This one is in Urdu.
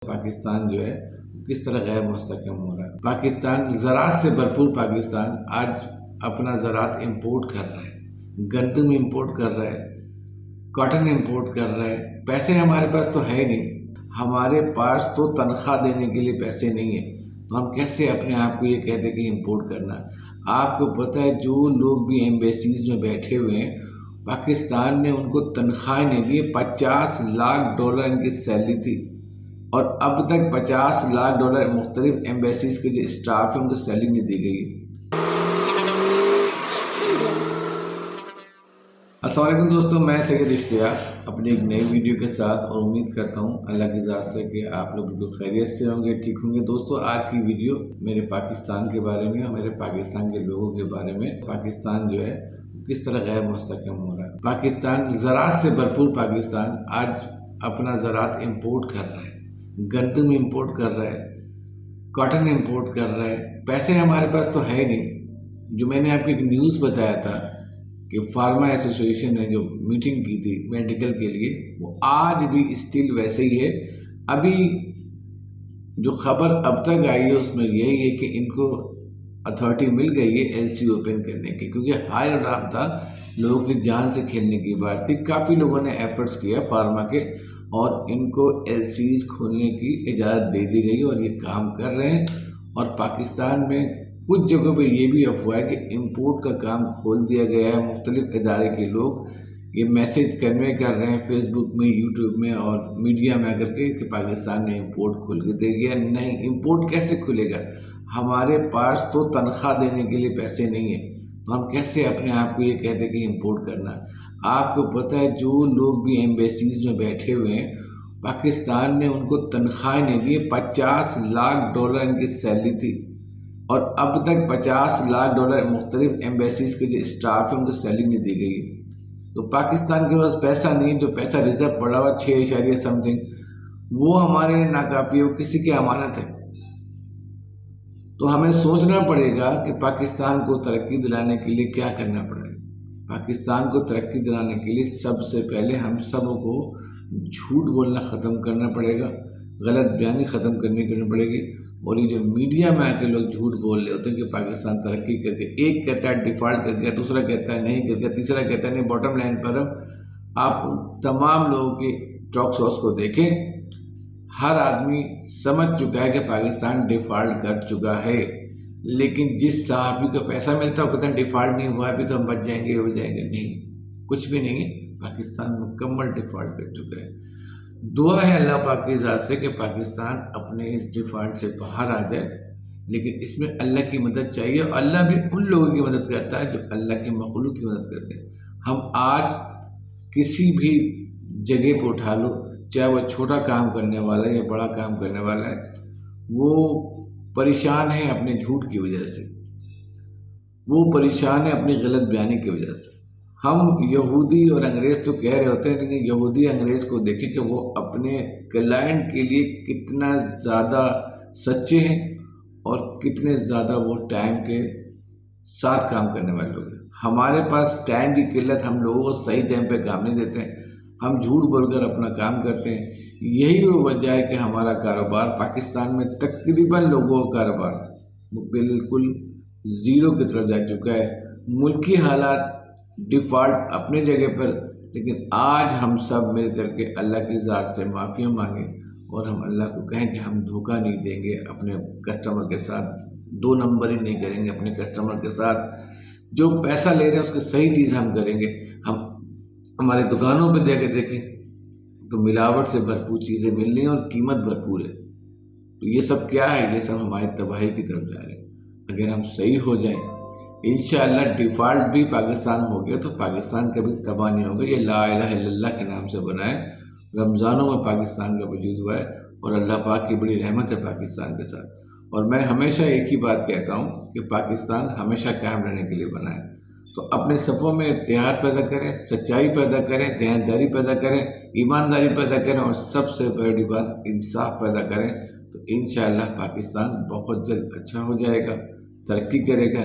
پاکستان جو ہے کس طرح غیر مستحکم ہو رہا ہے۔ پاکستان زراعت سے بھرپور پاکستان آج اپنا زراعت امپورٹ کر رہا ہے، گندم امپورٹ کر رہا ہے، کاٹن امپورٹ کر رہا ہے۔ پیسے ہمارے پاس تو ہے نہیں، ہمارے پاس تو تنخواہ دینے کے لیے پیسے نہیں ہیں، تو ہم کیسے اپنے آپ کو یہ کہتے کہ امپورٹ کرنا۔ آپ کو پتہ ہے جو لوگ بھی ایمبیسیز میں بیٹھے ہوئے ہیں، پاکستان نے ان کو تنخواہ نہیں دی، $50 لاکھ ان کی سیلری تھی، اور اب تک $50 لاکھ مختلف ایمبیسیز کے جو اسٹاف ہیں ان کو سیلری نہیں دی گئی۔ السلام علیکم دوستوں، میں سید اشتیاق اپنی ایک نئی ویڈیو کے ساتھ، اور امید کرتا ہوں اللہ کی ذات سے کہ آپ لوگ بالکل خیریت سے ہوں گے، ٹھیک ہوں گے۔ دوستوں، آج کی ویڈیو میرے پاکستان کے بارے میں اور میرے پاکستان کے لوگوں کے بارے میں۔ پاکستان جو ہے کس طرح غیر مستحکم ہو رہا ہے۔ پاکستان زراعت سے بھرپور پاکستان آج اپنا زراعت امپورٹ کر رہا ہے، گندم امپورٹ کر رہا ہے، کاٹن امپورٹ کر رہا ہے۔ پیسے ہمارے پاس تو ہے نہیں۔ جو میں نے آپ کو ایک نیوز بتایا تھا کہ فارما ایسوسی ایشن نے جو میٹنگ کی تھی میڈیکل کے لیے، وہ آج بھی اسٹل ویسے ہی ہے۔ ابھی جو خبر اب تک آئی ہے اس میں یہی ہے کہ ان کو اتھارٹی مل گئی ہے ایل سی اوپن کرنے کی، کیونکہ ہائی الارم تھا، لوگوں کی جان سے کھیلنے کی بات تھی۔ کافی لوگوں نے ایفرٹس کیا فارما کے، اور ان کو ایل سیز کھولنے کی اجازت دے دی گئی، اور یہ کام کر رہے ہیں۔ اور پاکستان میں کچھ جگہوں پہ یہ بھی افواہ ہے کہ امپورٹ کا کام کھول دیا گیا ہے۔ مختلف ادارے کے لوگ یہ میسیج کنوے کر رہے ہیں فیس بک میں، یوٹیوب میں اور میڈیا میں آ کر کے کہ پاکستان نے امپورٹ کھول کے دے گیا۔ نہیں، امپورٹ کیسے کھلے گا؟ ہمارے پاس تو تنخواہ دینے کے لیے پیسے نہیں ہیں، تو ہم کیسے اپنے آپ کو یہ کہتے کہ امپورٹ کرنا۔ آپ کو پتہ ہے جو لوگ بھی ایمبیسیز میں بیٹھے ہوئے ہیں، پاکستان نے ان کو تنخواہ نہیں دی، $50 لاکھ ان کی سیلری تھی، اور اب تک $50 لاکھ مختلف ایمبیسیز کے جو اسٹاف ہیں ان کو سیلری نہیں دی گئی۔ تو پاکستان کے پاس پیسہ نہیں، جو پیسہ ریزرو پڑا ہوا 6 سمتھنگ، وہ ہمارے لیے ناکافی ہے، وہ کسی کی امانت ہے۔ تو ہمیں سوچنا پڑے گا کہ پاکستان کو ترقی دلانے کے لیے کیا کرنا پڑے گا۔ پاکستان کو ترقی دلانے کے لیے سب سے پہلے ہم سبوں کو جھوٹ بولنا ختم کرنا پڑے گا، غلط بیانی ختم کرنی پڑے گی۔ اور یہ جو میڈیا میں آ کے لوگ جھوٹ بول رہے ہوتے ہیں کہ پاکستان ترقی کر کے، ایک کہتا ہے ڈیفالٹ کر گیا، دوسرا کہتا ہے نہیں کر گیا، تیسرا کہتا ہے نہیں باٹم لائن پر ہم۔ آپ تمام لوگوں کے ٹاک شوز کو دیکھیں، ہر آدمی سمجھ چکا ہے کہ پاکستان ڈیفالٹ کر چکا ہے، لیکن جس صحافی کو پیسہ ملتا ہے وہ کہتا ہے ڈیفالٹ نہیں ہوا، ابھی تو ہم بچ جائیں گے، ہو جائیں گے۔ نہیں، کچھ بھی نہیں ہے، پاکستان مکمل ڈیفالٹ کر چکا ہے۔ دعا ہے اللہ پاک کی ذات سے کہ پاکستان اپنے اس ڈیفالٹ سے باہر آ جائے، لیکن اس میں اللہ کی مدد چاہیے، اور اللہ بھی ان لوگوں کی مدد کرتا ہے جو اللہ کے مخلوق کی مدد کرتے ہیں۔ ہم آج کسی بھی جگہ پہ اٹھا لو، چاہے وہ چھوٹا کام کرنے والا ہے یا بڑا کام کرنے والا ہے، وہ پریشان ہے اپنے جھوٹ کی وجہ سے، وہ پریشان ہے اپنی غلط بیانی کی وجہ سے۔ ہم یہودی اور انگریز تو کہہ رہے ہوتے ہیں، لیکن یہودی انگریز کو دیکھیں کہ وہ اپنے کلائنٹ کے لیے کتنا زیادہ سچے ہیں اور کتنے زیادہ وہ ٹائم کے ساتھ کام کرنے والے لوگ ہیں۔ ہمارے پاس ٹائم کی قلت، ہم لوگوں کو صحیح ٹائم پہ کام نہیں دیتے ہیں، ہم جھوٹ بول کر اپنا کام کرتے ہیں۔ یہی وہ وجہ ہے کہ ہمارا کاروبار پاکستان میں تقریباً لوگوں کا کاروبار وہ بالکل زیرو کی طرف جا چکا ہے۔ ملکی حالات ڈیفالٹ اپنے جگہ پر، لیکن آج ہم سب مل کر کے اللہ کی ذات سے معافیاں مانگیں، اور ہم اللہ کو کہیں کہ ہم دھوکہ نہیں دیں گے اپنے کسٹمر کے ساتھ، 2 نمبر ہی نہیں کریں گے اپنے کسٹمر کے ساتھ۔ جو پیسہ لے رہے ہیں اس کی صحیح چیز ہم کریں گے۔ ہم ہماری دکانوں پہ دے کے دیکھیں تو ملاوٹ سے بھرپور چیزیں مل رہی ہیں اور قیمت بھرپور ہے۔ تو یہ سب کیا ہے؟ یہ سب ہماری تباہی کی طرف جا رہے ہیں۔ اگر ہم صحیح ہو جائیں، انشاءاللہ ڈیفالٹ بھی پاکستان ہو گیا تو پاکستان کبھی تباہ نہیں ہوگا۔ یہ لا الہ الا اللہ کے نام سے بنا ہے، رمضانوں میں پاکستان کا وجود ہوا ہے، اور اللہ پاک کی بڑی رحمت ہے پاکستان کے ساتھ۔ اور میں ہمیشہ ایک ہی بات کہتا ہوں کہ پاکستان ہمیشہ قائم رہنے کے لیے بنا ہے۔ تو اپنے صفوں میں اتحاد پیدا کریں، سچائی پیدا کریں، دیانتداری پیدا کریں، ایمانداری پیدا کریں، اور سب سے بڑی بات انصاف پیدا کریں، تو انشاءاللہ پاکستان بہت جلد اچھا ہو جائے گا، ترقی کرے گا۔